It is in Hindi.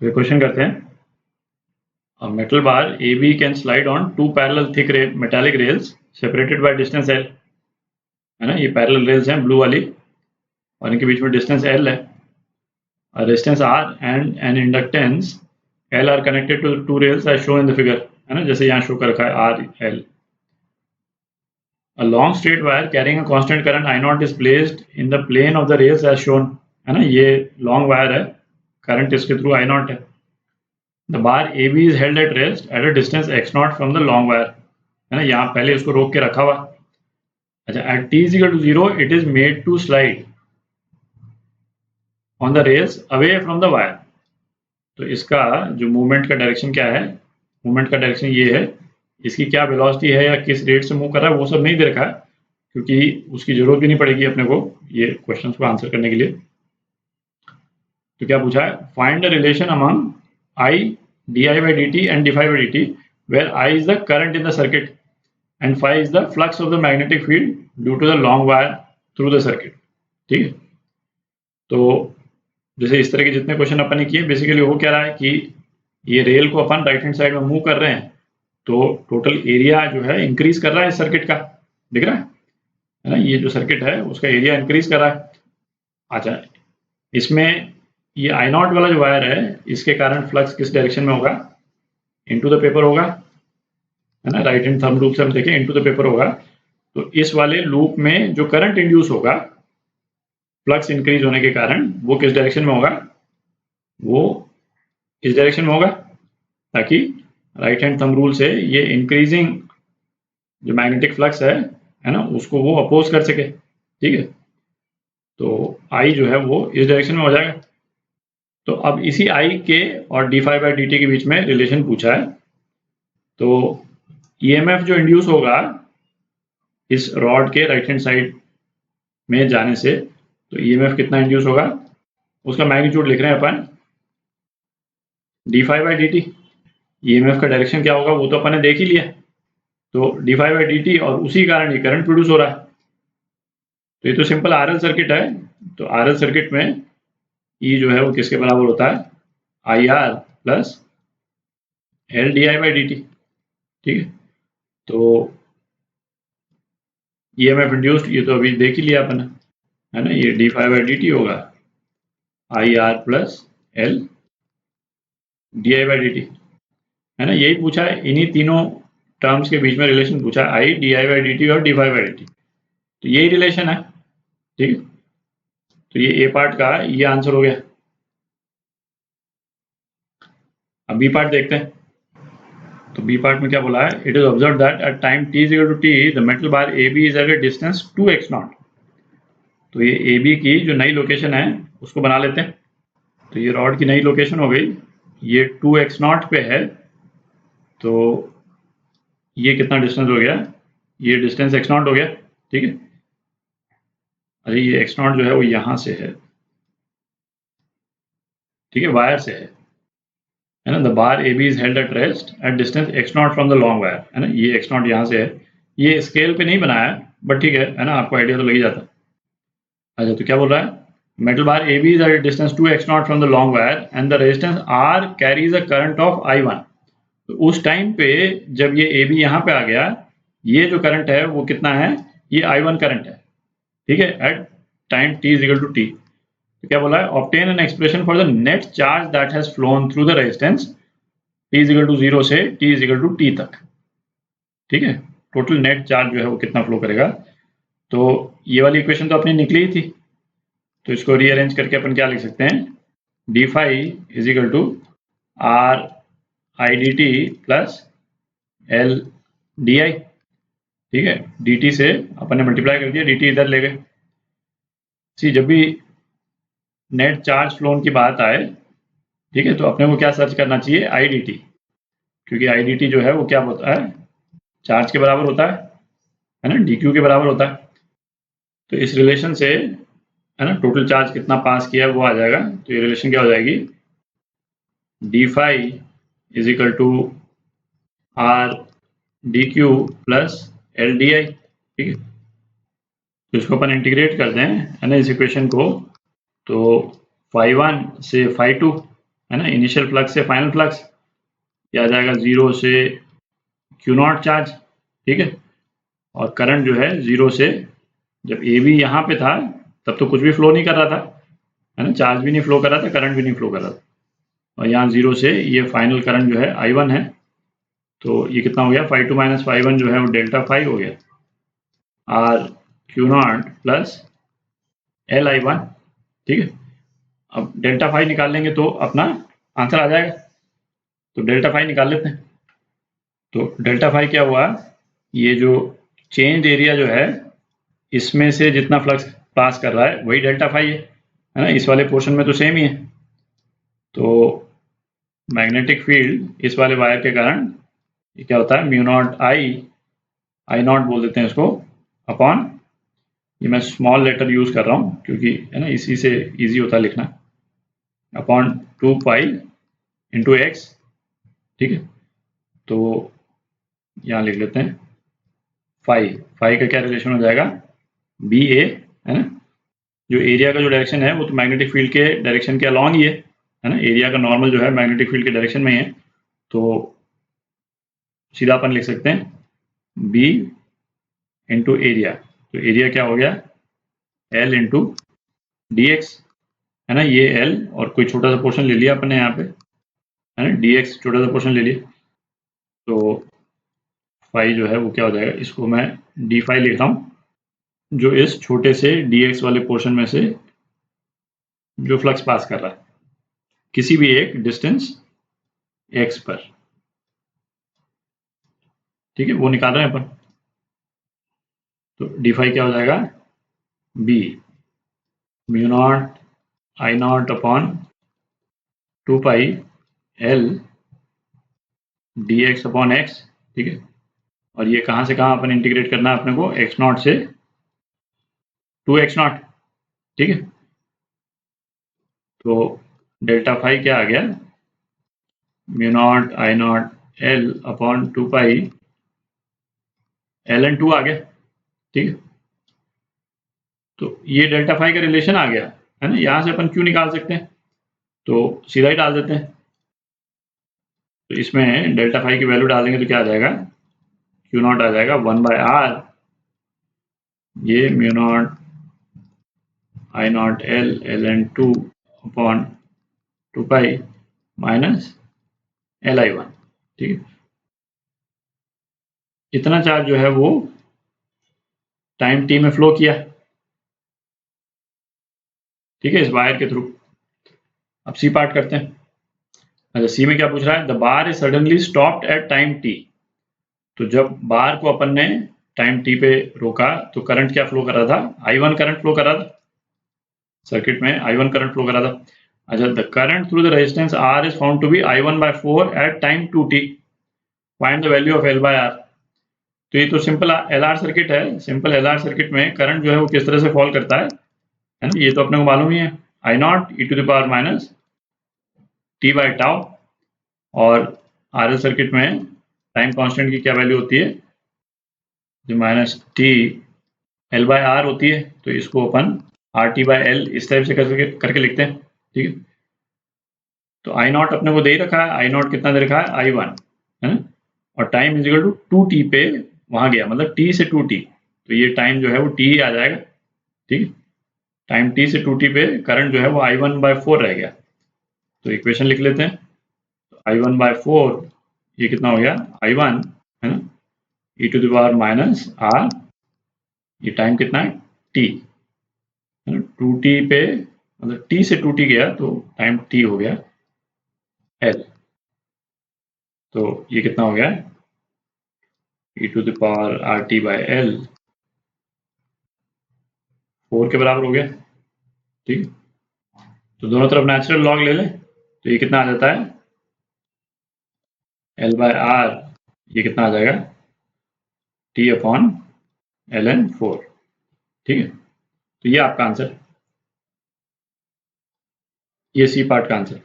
तो ये क्वेश्चन करते हैं, a metal bar AB can slide on two parallel thick metallic rails separated by distance L, है ना, ये पैरेलल रेल्स हैं ब्लू वाली और इनके बीच में डिस्टेंस L है. Resistance R and an inductance L are connected to two rails as shown in the figure, है ना, जैसे यहाँ शो कर रखा है R L. A long straight wire carrying a constant current I0 is placed in the plane of the rails as shown, है ना, ये लॉन्ग वायर है, करंट इसके थ्रू I0 है. The bar AB is held at rest at a distance x0 from the long wire, है ना, यहाँ पहले इसको रोक के रखा हुआ. अच्छा, at t is equal to 0 it is made to slide on the rails away from the wire. तो इसका जो मूवमेंट का डायरेक्शन क्या है, मूवमेंट का डायरेक्शन ये है, इसकी क्या वेलोसिटी है या किस रेट से मूव कर रहा है वो सब नहीं दे रखा है, क्योंकि उसकी जरूरत भी नहीं पड़ेगी अपने को ये क्वेश्चंस को आंसर करने के लिए. तो क्या पूछा है, find the relation among I di by dt and dphi by dt where I is the current in the circuit and phi is the flux of the magnetic field due to the long wire through the circuit. ठीक है, तो जैसे इस तरह के जितने क्वेश्चन अपन ने किए, बेसिकली वो कह रहा है कि ये रेल को अपन राइट हैंड साइड में मूव कर रहे हैं तो टोटल एरिया जो है इंक्रीज कर रहा है इस सर्किट का, दिख रहा है ना, ये जो सर्किट है उसका एरिया इंक्रीज कर रहा है. अच्छा, इसमें ये I0 वाला जो वायर है इसके कारण फ्लक्स किस डायरेक्शन में होगा, इनटू द पेपर होगा, है ना, राइट हैंड थंब रूल से हम देखें इनटू द पेपर होगा. तो इस वाले लूप में जो करंट इंड्यूस होगा फ्लक्स इंक्रीज होने के कारण वो किस डायरेक्शन में होगा, वो इस डायरेक्शन में होगा, ताकि राइट हैंड थंब रूल से ये इंक्रीजिंग जो मैग्नेटिक फ्लक्स है ना, उसको वो अपोज कर सके. ठीक है, तो I जो है वो इस डायरेक्शन में हो जाएगा. तो अब इसी I के और d phi by dt के बीच में रिलेशन पूछा है. तो EMF जो इंड्यूस होगा इस रॉड के राइट हैंड साइड में जाने से, तो EMF कितना इंड्यूस होगा, उसका मैग्नीट्यूड लिख रहे हैं अपन d phi by dt. EMF का डायरेक्शन क्या होगा वो तो अपन ने देख ही लिया, तो d phi by dt और उसी कारण ये करंट प्रोड्यूस हो रहा है. तो ये तो सिंपल RL सर्किट है. तो RL सर्किट में E जो है वो किसके बराबर होता है, IR plus L di by dt. ठीक है, तो EMF इंड्यूस्ड ये तो अभी देख ही लिया अपन, है ना, ये d phi by dt होगा IR plus L di by dt, है ना. यही पूछा है, इन्हीं तीनों टर्म्स के बीच में रिलेशन पूछा है, I di by dt और d phi by dt. तो यही रिलेशन है. ठीक है, तो ये ए पार्ट का ये आंसर हो गया. अब बी पार्ट देखते हैं. तो बी पार्ट में क्या बोला है, it is observe that at time t is equal to t the metal bar AB is at a distance 2x0. तो ये AB की जो नई लोकेशन है उसको बना लेते हैं. तो ये रॉड की नई लोकेशन हो गई, ये 2x0 पे है. तो ये कितना डिस्टेंस हो गया, ये डिस्टेंस x0 हो गया. ठीक है, अरे ये x0 जो है वो यहाँ से है, ठीक है, वायर से है ना. The bar AB is held at rest at distance x0 from the long wire, है ना. ये x0 यहाँ से है, ये स्केल पे नहीं बनाया है बट ठीक है ना, आपको आइडिया तो लग ही जाता. अच्छा, तो क्या बोल रहा है, metal bar AB is at distance 2x0 from the long wire and the resistance R carries a current of I1. तो उस टाइम पे जब ये AB यहाँ पे आ गया, ये जो करंट है वो कितना है, ये I1 करंट है. ठीक है, at time t is equal to t. तो क्या बोला है, obtain an expression for the net charge that has flown through the resistance t is equal to 0 से t is equal to t तक. ठीक है, टोटल नेट चार्ज जो है वो कितना फ्लो करेगा. तो ये वाली इक्वेशन तो अपनी निकली ही थी, तो इसको रीअरेंज करके अपन क्या लिख सकते हैं, d phi is equal to r I dt plus L di. ठीक है, dt से अपन ने मल्टीप्लाई कर दिया, dt इधर ले गए. सी, जब भी नेट चार्ज फ्लोन की बात आए, ठीक है, तो अपने को क्या सर्च करना चाहिए, I dt, क्योंकि I dt जो है वो क्या होता है, चार्ज के बराबर होता है ना, dq के बराबर होता है. तो इस रिलेशन से, है ना, टोटल चार्ज कितना पास किया वो आ जाएगा. तो ये रिलेशन क्या हो जाएगी, d phi is equal to r dq plus L di. ठीक है, तो इसको अपन इंटीग्रेट कर दें, है ना, इस इक्वेशन को. तो phi1 से phi2, है ना, इनिशियल फ्लक्स से फाइनल फ्लक्स, ये आ जाएगा 0 से क्यू नॉट चार्ज, ठीक है। और करंट जो है 0 से, जब ए बी यहाँ पे था तब तो कुछ भी फ्लो नहीं कर रहा था, है ना, चार्ज भी नहीं फ्लो कर रहा था, करंट भी नहीं फ्लो कर रहा था, और यहाँ 0 से ये फाइनल करंट जो है I1 है, तो ये कितना हो गया, φ2 माइनस φ1 जो है वो डेल्टा फाई हो गया, R Q not plus L I1, ठीक है। अब डेल्टा फाई निकाल लेंगे तो अपना आंसर आ जाएगा, तो डेल्टा फाई निकाल लेते हैं। तो डेल्टा फाई क्या हुआ, ये जो चेंज एरिया जो है इसमें से जितना फ्लक्स पास कर रहा है वही डेल्टा फाई है ना, इस वाले पोर्शन में तो सेम ही है। तो मैग्नेटिक फील्ड इस वाले वायर के कारण ये क्या होता है, म्यू नॉट आई नॉट बोल देते हैं इसको, अपॉन, ये मैं स्मॉल लेटर यूज कर रहा हूँ क्योंकि है ना इसी से इजी होता है लिखना, अपॉन 2 पाई इंटू एक्स, ठीक है। तो यहाँ लिख लेते हैं फाई का क्या रिलेशन हो जाएगा, बी ए, है ना, जो एरिया का जो डायरेक्शन है वो तो मैग्नेटिक फील्ड के डायरेक्शन के अलॉन्ग ही है ना, एरिया का नॉर्मल जो है मैग्नेटिक फील्ड के डायरेक्शन में ही है, तो सीधा अपन लिख सकते हैं बी इंटू एरिया, तो एरिया क्या हो गया, एल इंटू डी एक्स, है ना, ये एल और कोई छोटा सा पोर्शन ले लिया अपने यहाँ पे, है ना, डी एक्स छोटा सा पोर्शन ले लिया, तो फाई जो है वो क्या हो जाएगा, इसको मैं डी फाई लिख रहा हूँ, जो इस छोटे से डी एक्स वाले पोर्शन में से जो फ्लक्स पास कर रहा है किसी भी एक डिस्टेंस एक्स पर, ठीक है, वो निकाल रहे हैं अपन। तो डी फाई क्या हो जाएगा, B mu not I not upon 2 pi L D X upon X, ठीक है। और ये कहाँ से कहाँ अपन इंटीग्रेट करना है अपने को, एक्स नॉट से 2x0, ठीक है। तो डेल्टा फाई क्या आ गया, mu not I not L upon 2 pi L N 2 आ गया, ठीक है। तो ये डेल्टा फाई का रिलेशन आ गया, है ना, यहाँ से अपन क्यू निकाल सकते हैं, तो सीधा ही डाल देते हैं। तो इसमें डेल्टा फाई की वैल्यू डालेंगे तो क्या आ जाएगा, क्यू नॉट आ जाएगा 1/r, ये mu not I not L N 2 upon 2 pi minus LI1, ठीक है। इतना चार्ज जो है वो टाइम t में फ्लो किया, ठीक है, इस वायर के थ्रू। अब सी पार्ट करते हैं। अच्छा, सी में क्या पूछ रहा है, the bar is suddenly stopped at time t, तो जब बार को अपन ने टाइम t पे रोका तो करंट क्या फ्लो कर रहा था, I1 करंट फ्लो कर रहा था, सर्किट में I1 करंट फ्लो कर रहा था। अच्छा, the current through the resistance R is found to be I1/4 at time 2t, find the value of L/R। तो ये तो सिंपल LR सर्किट है, सिंपल LR सर्किट में करंट जो है वो किस तरह से फॉल करता है ना, ये तो अपने को मालूम ही है, I0 e to the power minus t/टाउ, और RL सर्किट में टाइम कांस्टेंट की क्या वैल्यू होती है, जो माइनस t L/R होती है, तो इसको अपन RT/L इस टाइप से करके लिखते हैं, ठीक है। तो I0 अपने को दे ही रखा है, I0 कितना दे रखा है, I1, है ना, और time is equal to 2t पे वहां गया, मतलब t से 2t, तो ये टाइम जो है वो t ही आ जाएगा, ठीक है। टाइम t से 2t पे करंट जो है वो I1/4 रह गया, तो इक्वेशन लिख लेते हैं। तो I1/4 ये कितना हो गया, I1, है ना, e to the power minus r, ये टाइम कितना है t, है ना, 2t पे मतलब t से 2t गया तो टाइम t हो गया l, तो ये कितना हो गया, e to the power RT/L 4 के बराबर हो गया, ठीक है। तो दोनों तरफ नेचुरल लॉग ले लें तो ये कितना आ जाता है, L/R, ये कितना आ जाएगा, T/ln4, ठीक है। तो ये आपका आंसर, ये सी पार्ट का आंसर।